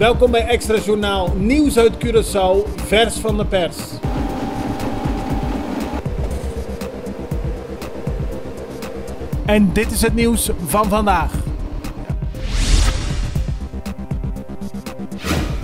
Welkom bij Extra Journaal, nieuws uit Curaçao, vers van de pers. En dit is het nieuws van vandaag.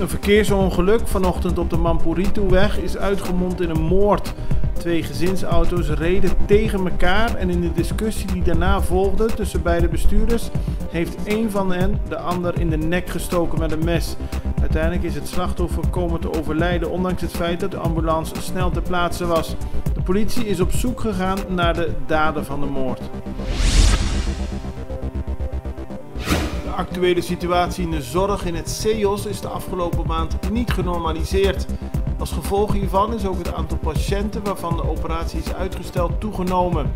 Een verkeersongeluk vanochtend op de Mampurituweg is uitgemond in een moord. 2 gezinsauto's reden tegen elkaar en in de discussie die daarna volgde tussen beide bestuurders heeft één van hen de ander in de nek gestoken met een mes. Uiteindelijk is het slachtoffer komen te overlijden, ondanks het feit dat de ambulance snel ter plaatse was. De politie is op zoek gegaan naar de dader van de moord. De actuele situatie in de zorg in het CEOS is de afgelopen maand niet genormaliseerd. Als gevolg hiervan is ook het aantal patiënten waarvan de operatie is uitgesteld toegenomen.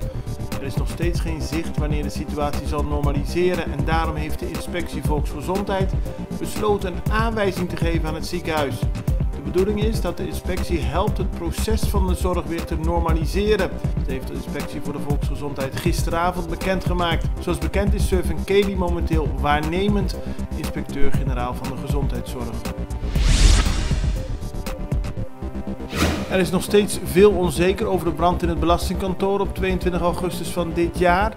Er is nog steeds geen zicht wanneer de situatie zal normaliseren en daarom heeft de Inspectie Volksgezondheid besloten een aanwijzing te geven aan het ziekenhuis. De bedoeling is dat de inspectie helpt het proces van de zorg weer te normaliseren. Dat heeft de Inspectie voor de Volksgezondheid gisteravond bekendgemaakt. Zoals bekend is Surfin Kelly momenteel waarnemend inspecteur-generaal van de gezondheidszorg. Er is nog steeds veel onzeker over de brand in het belastingkantoor op 22 augustus van dit jaar.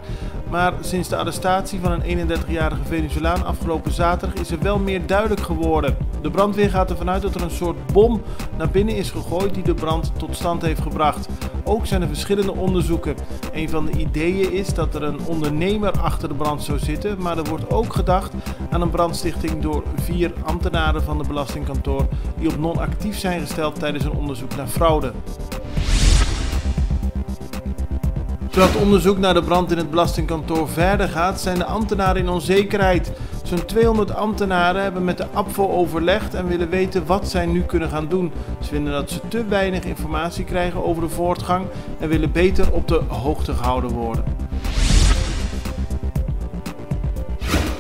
Maar sinds de arrestatie van een 31-jarige Venezolaan afgelopen zaterdag is er wel meer duidelijk geworden. De brandweer gaat ervan uit dat er een soort bom naar binnen is gegooid die de brand tot stand heeft gebracht. Ook zijn er verschillende onderzoeken. Een van de ideeën is dat er een ondernemer achter de brand zou zitten, maar er wordt ook gedacht aan een brandstichting door 4 ambtenaren van het belastingkantoor die op non-actief zijn gesteld tijdens een onderzoek naar fraude. Terwijl het onderzoek naar de brand in het belastingkantoor verder gaat, zijn de ambtenaren in onzekerheid. Zo'n 200 ambtenaren hebben met de APVO overlegd en willen weten wat zij nu kunnen gaan doen. Ze vinden dat ze te weinig informatie krijgen over de voortgang en willen beter op de hoogte gehouden worden.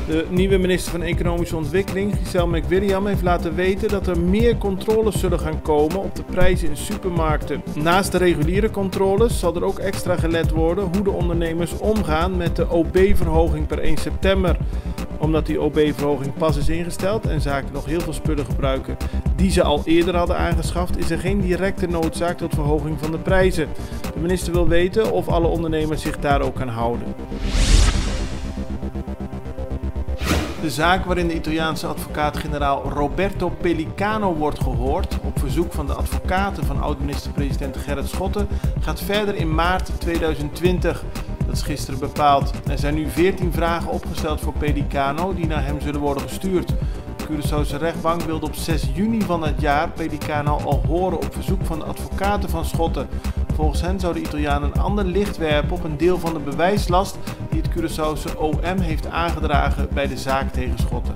De nieuwe minister van Economische Ontwikkeling, Giselle McWilliam, heeft laten weten dat er meer controles zullen gaan komen op de prijzen in supermarkten. Naast de reguliere controles zal er ook extra gelet worden hoe de ondernemers omgaan met de OB-verhoging per 1 september. Omdat die OB-verhoging pas is ingesteld en zaken nog heel veel spullen gebruiken die ze al eerder hadden aangeschaft, is er geen directe noodzaak tot verhoging van de prijzen. De minister wil weten of alle ondernemers zich daar ook aan houden. De zaak waarin de Italiaanse advocaat-generaal Roberto Pellicano wordt gehoord op verzoek van de advocaten van oud-minister-president Gerrit Schotten gaat verder in maart 2020. Dat is gisteren bepaald. Er zijn nu 14 vragen opgesteld voor Pellicano die naar hem zullen worden gestuurd. De Curaçaose rechtbank wilde op 6 juni van het jaar Pellicano al horen op verzoek van de advocaten van Schotten. Volgens hen zou de Italiaan een ander licht werpen op een deel van de bewijslast die het Curaçaose OM heeft aangedragen bij de zaak tegen Schotten.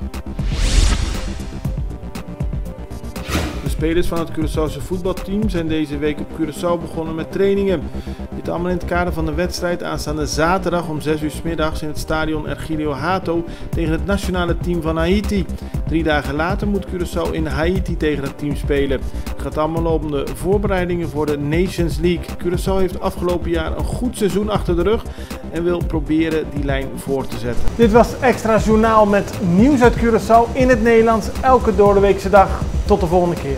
De spelers van het Curaçaose voetbalteam zijn deze week op Curaçao begonnen met trainingen. Dit allemaal in het kader van de wedstrijd aanstaande zaterdag om 6 uur 's middags in het stadion Ergilio Hato tegen het nationale team van Haiti. 3 dagen later moet Curaçao in Haiti tegen het team spelen. Het gaat allemaal om de voorbereidingen voor de Nations League. Curaçao heeft afgelopen jaar een goed seizoen achter de rug en wil proberen die lijn voor te zetten. Dit was Extra Journaal met nieuws uit Curaçao in het Nederlands elke doordeweekse dag. Tot de volgende keer.